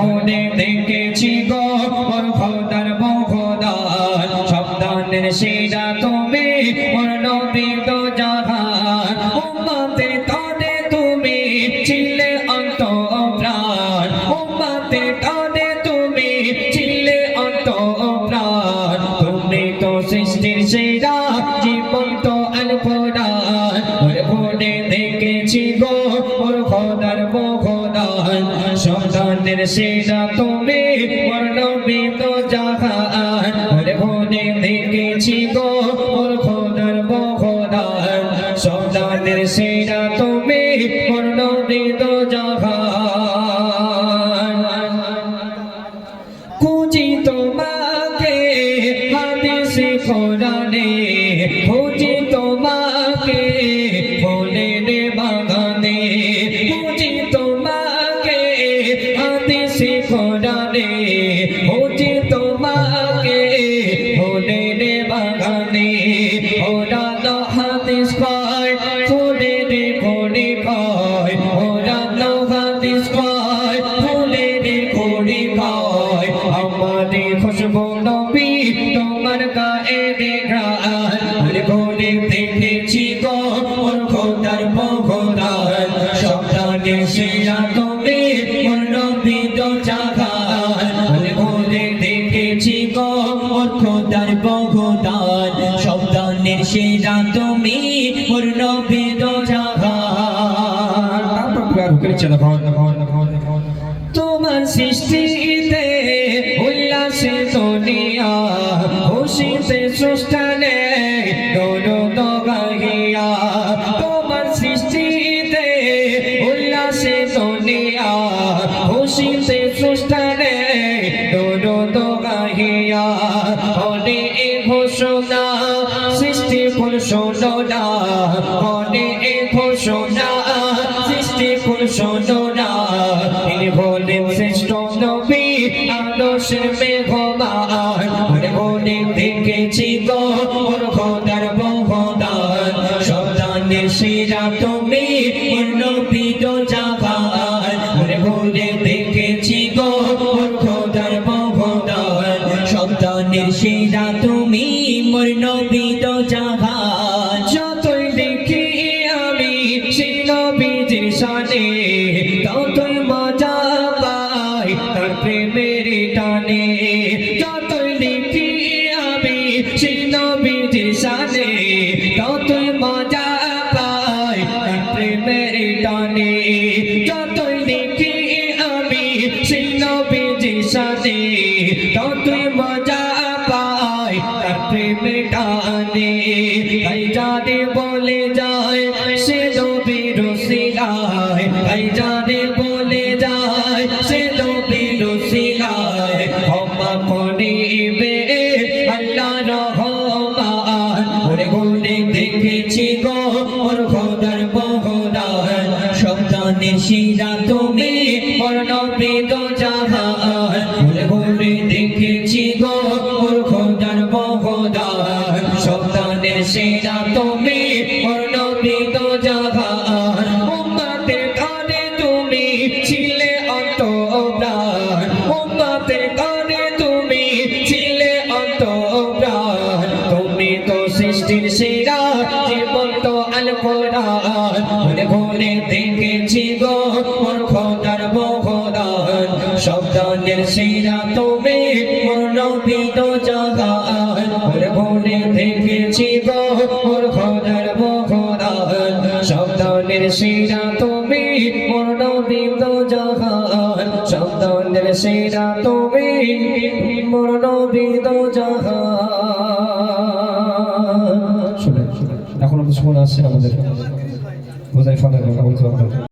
ঘুরে দেখেছি গো মোর খোদার বখদান সন্তানের সেরা তুমি মোর নবী দো জাহান উম্মতের তরে তুমি ছিলে অন্তঃপ্রাণ উম্মতের তরে তুমি ছিলে অন্তঃপ্রাণ তুমি তো সৃষ্টির সেরা জীবন্ত আল কোরআন মোর ঘুরে দেখেছি গো মোর খোদার বখদান সন্তানের সেরা তুমি মোর নবী দো জাহান মোর ঘুরে দেখেছি গো মোর খোদার বখদান সন্তানের সেরা তুমি মোর নবী দো জাহান খুঁজি তোমাকে হাদিসে কোরআনে খুঁজি তোমাকে ফুলের বাগানে খুঁজি তোমাকে হাদিসে কোরআনে খুঁজি তোমাকে ফুলের বাগানে ওরা তো হাদিস পায় ফুলের খড়ি খায় ওরা তো হাদিস পায় ফুলের খড়ি খায় আমারে খুশবু নবী তোমার গায়ে দেখান ঘুরে দেখেছি গো মোর খোদার বখদান সন্তানের সেরা তুমি মোর নবী দো জাহান ঘুরে দেখেছি গো মোর খোদার বখদান সন্তানের সেরা তুমি মোর নবী দো জাহান তারপর প্যার করে চলো তোমার সৃষ্টিতে উল্লাসে দুনিয়া খুশিতে সুষ্ঠানে দৌড় গাহিয়া তোমার সৃষ্টিতে উল্লাসে দুনিয়া খুশিতে সুষ্ঠানে দৌড় গাহিয়া অনে এ ঘোষণা সৃষ্টি ফুল শোনা অনে এ ঘোষণা সৃষ্টি ফুল শোনা তিনি বলেন শ্রেষ্ঠ নবী আদর্শের মেঘমান ঘুরে দেখেছি গো মোর খোদার বখদান সন্তানের সেরা তুমি মোর নবী দো জাহান ঘুরে দেখেছি গো মোর খোদার বখদান সন্তানের সেরা তুমি মোর নবী দো জাহান যতই দেখি আমি সেই নবীজির শানে ততই মজা পাই তার প্রেমের টানে যতই দেখি আমি সেই নবীজির শানে ততই মজা পাই তার প্রেমের টানে যতই দেখি আমি সেই নবীজির শানে ততই মজা পাই তার প্রেমের টানে তাই যারে বলে যায় সে নবীর উসিলায় তাই যারে বলে যায় সে নবীর উসিলায় ক্ষমা করিবে আল্লাহ রহমান ঘুরে দেখেছি গো মোর খোদার বখদান সন্তানের সেরা তুমি মোর নবী দো জাহান ঘুরে দেখেছি গো মোর খোদার বখদান সন্তানের সেরা তুমি মোর নবী দো জাহান উম্মতের কানে তুমি ছিলে অন্তঃপ্রাণ উম্মতের কানে তুমি ছিলে অন্তঃপ্রাণ তুমি তো সৃষ্টির সেরা জীবন্ত আল কোরআন ঘুরে দেখেছি গো মোর খোদার বখদান সন্তানের সেরা তুমি মোর নবী দো জাহান ঘুরে দেখেছি গো মোর খোদার বখদান সন্তানের সেরা তুমি মোর নবী দো জাহান সন্তানের সেরা তুমি মোর নবী দো জাহান। শুনে এখন আপনি শুনে আসছেন আমাদের বোঝাই ফাদার কথা বলতে